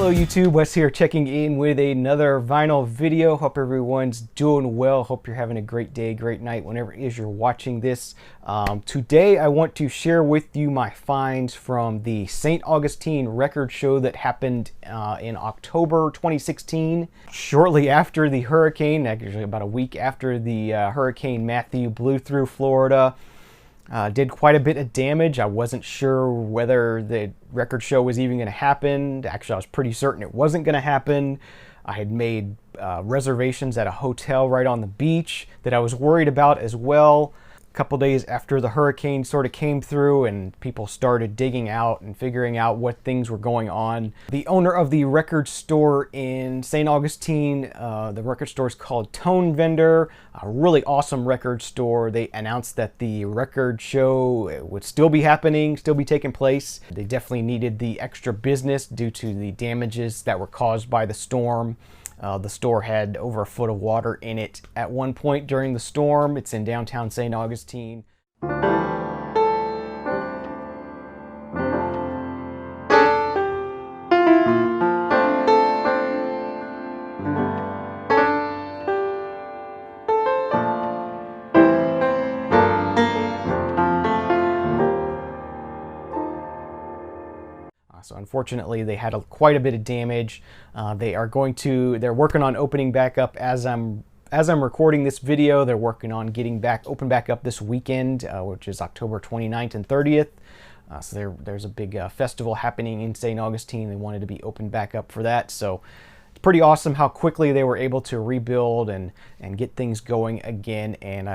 Hello YouTube, Wes here checking in with another vinyl video. Hope everyone's doing well. Hope you're having a great day, great night, whenever it is you're watching this. Today I want to share with you my finds from the St. Augustine record show that happened in October 2016, shortly after the hurricane, actually about a week after the Hurricane Matthew blew through Florida. Did quite a bit of damage. I wasn't sure whether the record show was even going to happen. Actually, I was pretty certain it wasn't going to happen. I had made reservations at a hotel right on the beach that I was worried about as well. A couple days after the hurricane sort of came through and people started digging out and figuring out what things were going on. The owner of the record store in St. Augustine, the record store is called Tone Vendor, a really awesome record store. They announced that the record show would still be happening, still be taking place. They definitely needed the extra business due to the damages that were caused by the storm. The store had over a foot of water in it at one point during the storm. It's in downtown St. Augustine. So unfortunately, they had quite a bit of damage. They're working on opening back up as I'm recording this video. They're working on getting open back up this weekend, which is October 29th and 30th. So there's a big festival happening in St. Augustine. They wanted to be open back up for that. So it's pretty awesome how quickly they were able to rebuild and get things going again. And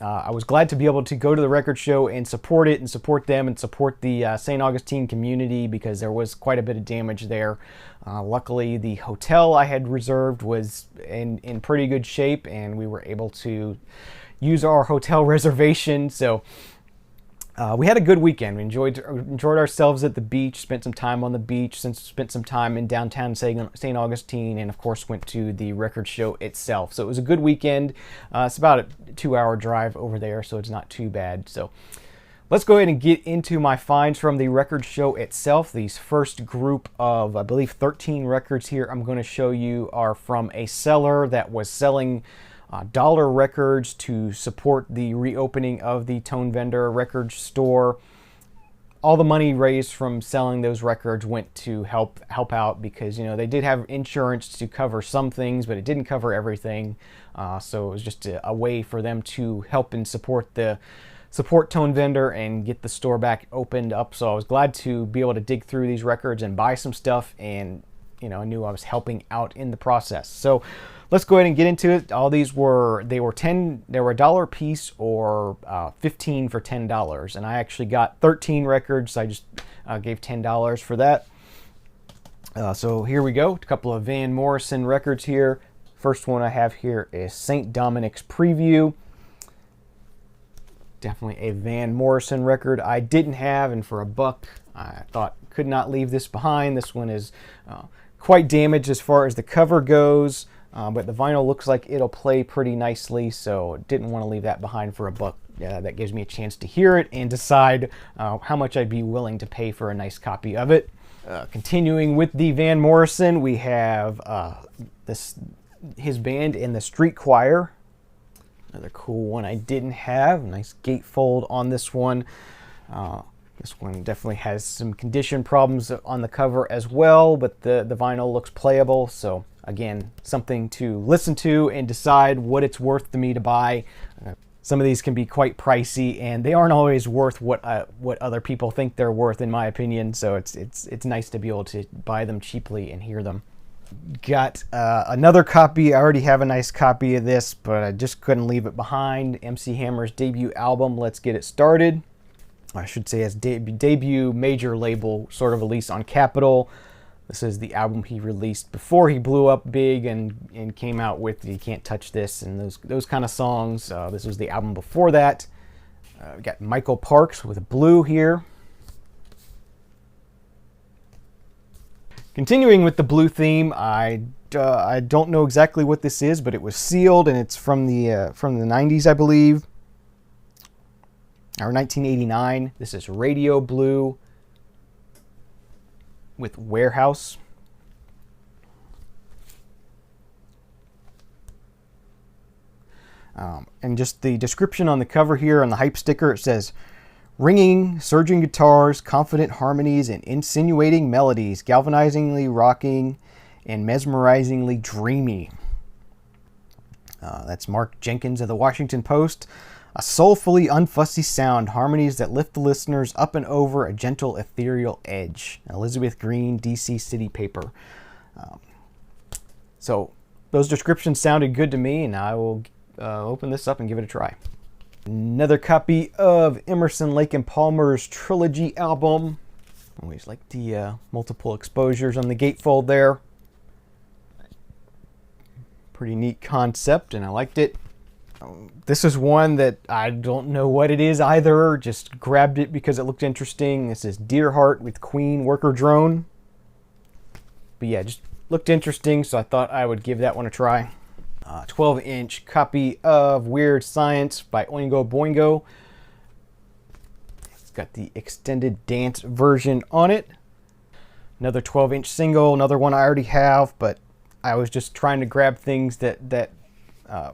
I was glad to be able to go to the record show and support it and support them and support the St. Augustine community because there was quite a bit of damage there. Luckily, the hotel I had reserved was in pretty good shape and we were able to use our hotel reservation. So we had a good weekend. We enjoyed ourselves at the beach, spent some time on the beach, spent some time in downtown St. Augustine, and of course went to the record show itself. So it was a good weekend. It's about a 2-hour drive over there, so it's not too bad. So let's go ahead and get into my finds from the record show itself. These first group of, I believe, 13 records here I'm going to show you are from a seller that was selling dollar records to support the reopening of the Tone Vendor record store. All the money raised from selling those records went to help out because, you know, they did have insurance to cover some things, but it didn't cover everything. So it was just a way for them to help and support Tone Vendor and get the store back opened up. So I was glad to be able to dig through these records and buy some stuff, and you know, I knew I was helping out in the process. So let's go ahead and get into it. All these were a dollar a piece or 15 for $10, and I actually got 13 records. I just gave $10 for that. So here we go. A couple of Van Morrison records here. First one I have here is St. Dominic's Preview. Definitely a Van Morrison record I didn't have, and for $1 I thought could not leave this behind. This one is quite damaged as far as the cover goes, but the vinyl looks like it'll play pretty nicely, so didn't want to leave that behind for $1. That gives me a chance to hear it and decide how much I'd be willing to pay for a nice copy of it. Continuing with the Van Morrison, we have his band in the Street Choir. Another cool one I didn't have. Nice gatefold on this one. This one definitely has some condition problems on the cover as well, but the vinyl looks playable. So again, something to listen to and decide what it's worth to me to buy. Some of these can be quite pricey, and they aren't always worth what other people think they're worth, in my opinion. So it's nice to be able to buy them cheaply and hear them. Got another copy. I already have a nice copy of this, but I just couldn't leave it behind. MC Hammer's debut album, Let's Get It Started. I should say his debut major label sort of release on Capitol. This is the album he released before he blew up big and came out with You Can't Touch This and those kind of songs. This was the album before that. We got Michael Parks with Blue here. Continuing with the Blue theme, I don't know exactly what this is, but it was sealed and it's from the 90s, I believe. Or 1989. This is Radio Blue with Warehouse. And just the description on the cover here on the hype sticker, it says, ringing, surging guitars, confident harmonies, and insinuating melodies, galvanizingly rocking and mesmerizingly dreamy. That's Mark Jenkins of the Washington Post. A soulfully unfussy sound, harmonies that lift the listeners up and over a gentle ethereal edge. Elizabeth Green, DC City Paper. So those descriptions sounded good to me, and I will open this up and give it a try. Another copy of Emerson, Lake and Palmer's Trilogy album. Always like the multiple exposures on the gatefold there. Pretty neat concept, and I liked it. This is one that I don't know what it is either. Just grabbed it because it looked interesting. This is Deerheart with Queen Worker Drone. But yeah, just looked interesting, so I thought I would give that one a try. 12-inch copy of Weird Science by Oingo Boingo. It's got the extended dance version on it. Another 12-inch single, another one I already have, but I was just trying to grab things that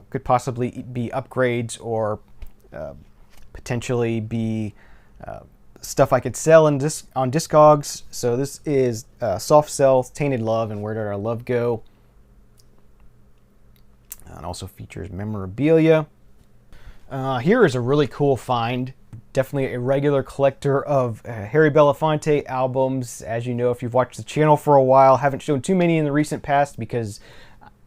could possibly be upgrades or potentially be stuff I could sell on Discogs. So this is Soft Cell, Tainted Love, and Where Did Our Love Go? And also features memorabilia. Here is a really cool find. Definitely a regular collector of Harry Belafonte albums. As you know, if you've watched the channel for a while, haven't shown too many in the recent past because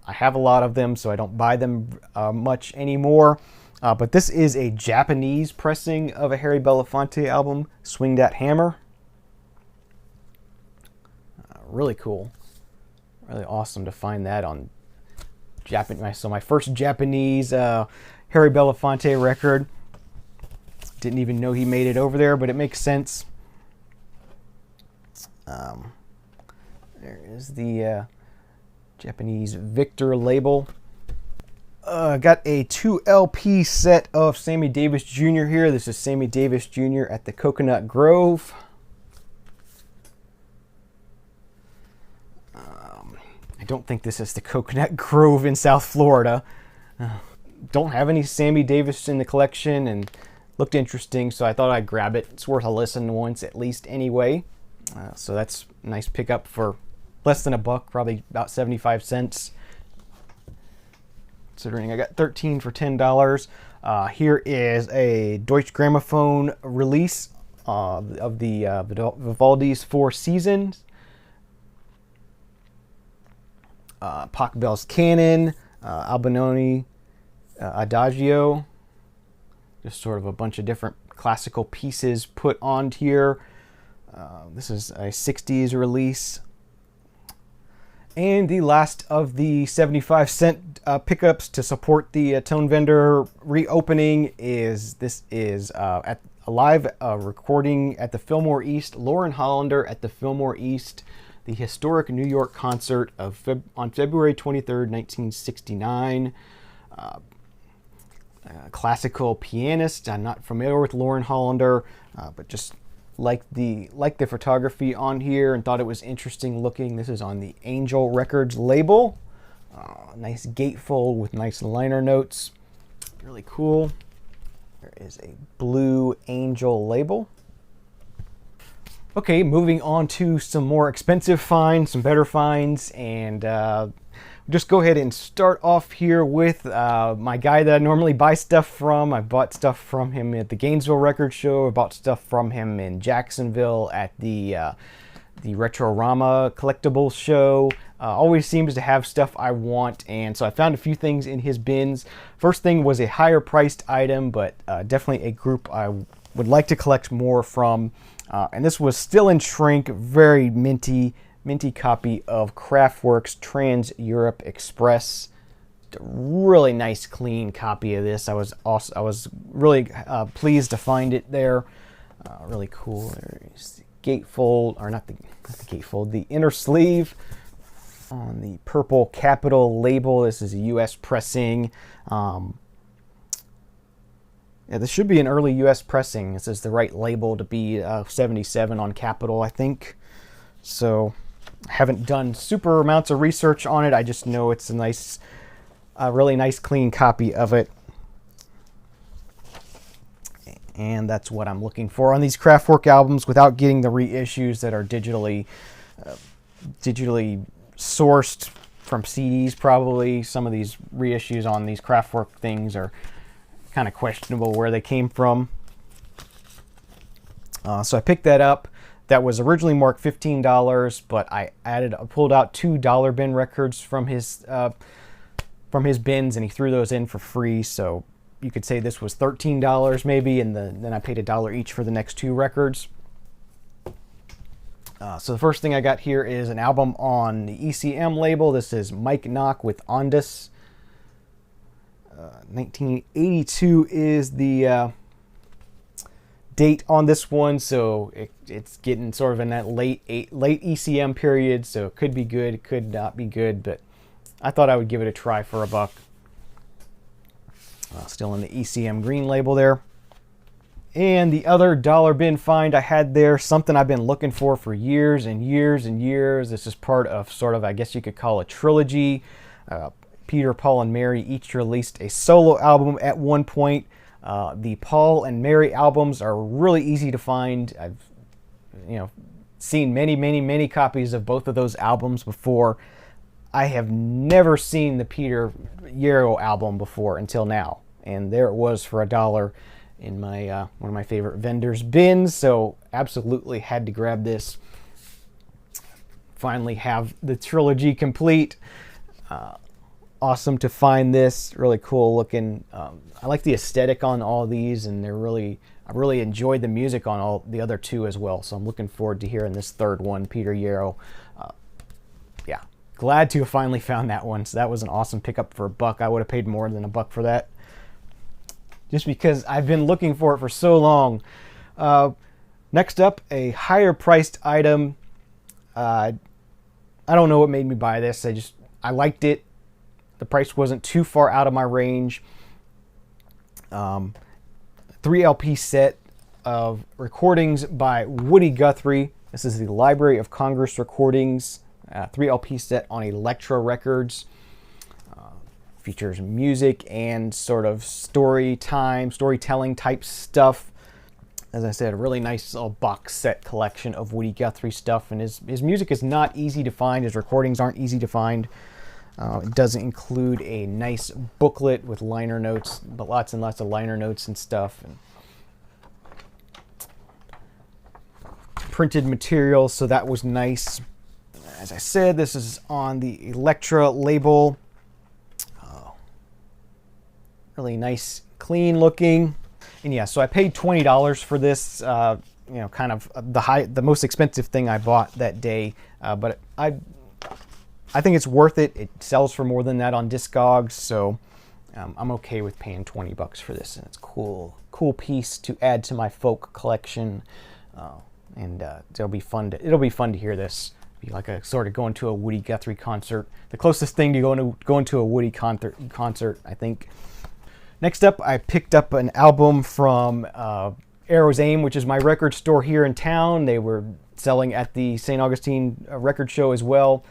I have a lot of them, so I don't buy them much anymore. But this is a Japanese pressing of a Harry Belafonte album, Swing That Hammer. Really cool. Really awesome to find that on Japanese. So my first Japanese Harry Belafonte record. Didn't even know he made it over there, but it makes sense. There is the Japanese Victor label. Got a 2 LP set of Sammy Davis Jr. here. This is Sammy Davis Jr. at the Coconut Grove. I don't think this is the Coconut Grove in South Florida. Don't have any Sammy Davis in the collection, and looked interesting, so I thought I'd grab it. It's worth a listen once at least anyway. So that's a nice pickup for less than $1, probably about 75 cents. Considering I got 13 for $10. Here is a Deutsche Grammophon release of the Vivaldi's Four Seasons. Pachelbel's Canon, Albinoni Adagio. Just sort of a bunch of different classical pieces put on here. This is a 60s release. And the last of the 75-cent pickups to support the Tone Vendor reopening is at a live recording at the Fillmore East. Lauren Hollander at the Fillmore East, the historic New York concert on February 23rd, 1969. Classical pianist. I'm not familiar with Lauren Hollander, but just like the photography on here and thought it was interesting looking. This is on the Angel Records label. Nice gatefold with nice liner notes. Really cool. There is a blue Angel label. Okay, moving on to some more expensive finds, some better finds, and just go ahead and start off here with my guy that I normally buy stuff from. I bought stuff from him at the Gainesville Record Show. I bought stuff from him in Jacksonville at the Retrorama Collectibles Show. Always seems to have stuff I want, and so I found a few things in his bins. First thing was a higher priced item, but definitely a group I would like to collect more from. And this was still in shrink, very minty copy of Kraftwerk's Trans Europe Express. A really nice, clean copy of this. I was really pleased to find it there. Really cool. There's the gatefold, or not the gatefold, the inner sleeve on the purple capital label. This is a U.S. pressing. Yeah, this should be an early U.S. pressing. This is the right label to be 77 on Capitol, I think. So I haven't done super amounts of research on it. I just know it's a nice, really nice clean copy of it. And that's what I'm looking for on these Kraftwerk albums without getting the reissues that are digitally sourced from CDs. Probably some of these reissues on these Kraftwerk things are kind of questionable where they came from. So I picked that up. That was originally marked $15, but I pulled out $2 bin records from his bins, and he threw those in for free. So you could say this was $13 maybe, and then I paid $1 each for the next 2 records. So the first thing I got here is an album on the ECM label. This is Mike Knock with Ondus. 1982 is the date on this one, so it's getting sort of in that late ECM period, so it could be good, it could not be good, but I thought I would give it a try for $1. Still in the ECM green label there. And the other dollar bin find I had there, something I've been looking for years and years and years. This is part of sort of, I guess you could call a trilogy. Peter, Paul, and Mary each released a solo album at one point. The Paul and Mary albums are really easy to find. I've seen many copies of both of those albums before. I have never seen the Peter Yarrow album before until now, and there it was for $1 in my one of my favorite vendors' bins. So absolutely had to grab this. Finally have the trilogy complete. Awesome to find this. Really cool looking. I like the aesthetic on all these, and I really enjoyed the music on all the other 2 as well. So I'm looking forward to hearing this third one, Peter Yarrow. Yeah, glad to have finally found that one. So that was an awesome pickup for $1. I would have paid more than $1 for that, just because I've been looking for it for so long. Next up, a higher priced item. I don't know what made me buy this. I liked it. The price wasn't too far out of my range. 3 LP set of recordings by Woody Guthrie. This is the Library of Congress recordings. 3 LP set on Elektra Records. Features music and sort of storytelling type stuff. As I said, a really nice little box set collection of Woody Guthrie stuff. And his music is not easy to find. His recordings aren't easy to find. It does include a nice booklet with liner notes, but lots and lots of liner notes and stuff. And printed material, so that was nice. As I said, this is on the Elektra label. Really nice, clean looking. And yeah, so I paid $20 for this. Kind of the most expensive thing I bought that day. But I think it's worth it. It sells for more than that on Discogs, so I'm okay with paying $20 for this. And it's cool piece to add to my folk collection, and it'll be fun to hear this. Be like a sort of going to a Woody Guthrie concert, the closest thing to going to a Woody concert, I think. Next up, I picked up an album from Arrow's Aim, which is my record store here in town. They were selling at the St. Augustine record show as well.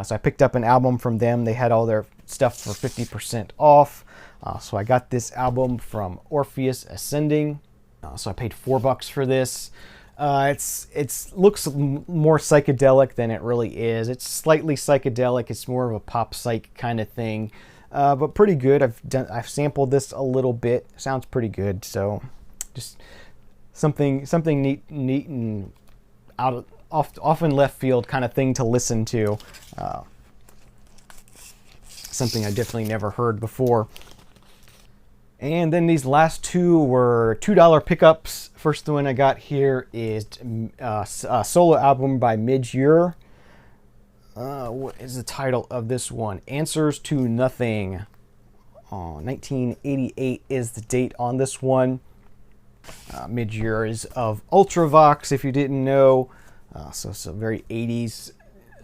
So I picked up an album from them. They had all their stuff for 50% off. So I got this album from Orpheus Ascending. So I paid $4 for this. It looks more psychedelic than it really is. It's slightly psychedelic. It's more of a pop psych kind of thing, but pretty good. I've sampled this a little bit. Sounds pretty good. So just something neat and off in left field kind of thing to listen to. Something I definitely never heard before. And then these last 2 were $2 pickups. First one I got here is a solo album by Midge Ure. What is the title of this one? Answers to Nothing. 1988 is the date on this one. Midge Ure is of Ultravox, if you didn't know. So very 80s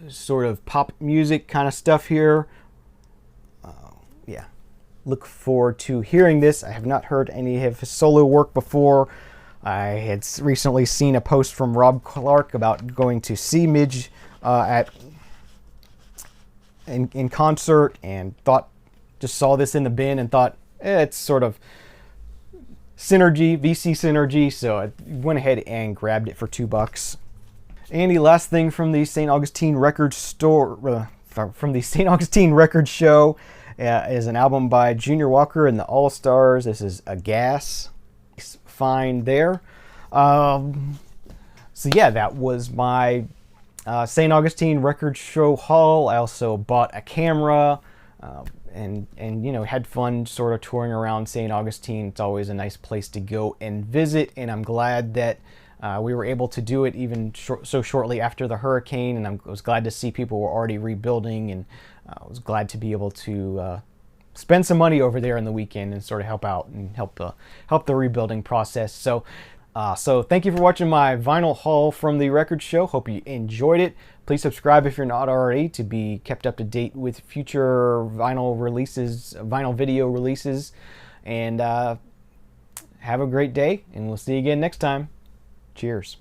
sort of pop music kind of stuff here. Yeah, look forward to hearing this. I have not heard any of his solo work before. I had recently seen a post from Rob Clark about going to see Midge in concert, and just saw this in the bin and thought, it's sort of Synergy, VC Synergy, so I went ahead and grabbed it for $2. And the last thing from the St. Augustine Record Store, from the St. Augustine Record Show, is an album by Junior Walker and the All Stars. This is A Gas. Find there. So yeah, that was my St. Augustine Record Show haul. I also bought a camera. And you know, had fun sort of touring around St. Augustine. It's always a nice place to go and visit, and I'm glad that we were able to do it even so shortly after the hurricane, and I was glad to see people were already rebuilding, and I was glad to be able to spend some money over there in the weekend and sort of help out and help the rebuilding process. So thank you for watching my vinyl haul from the record show. Hope you enjoyed it. Please subscribe if you're not already to be kept up to date with future vinyl releases, vinyl video releases. And have a great day, and we'll see you again next time. Cheers.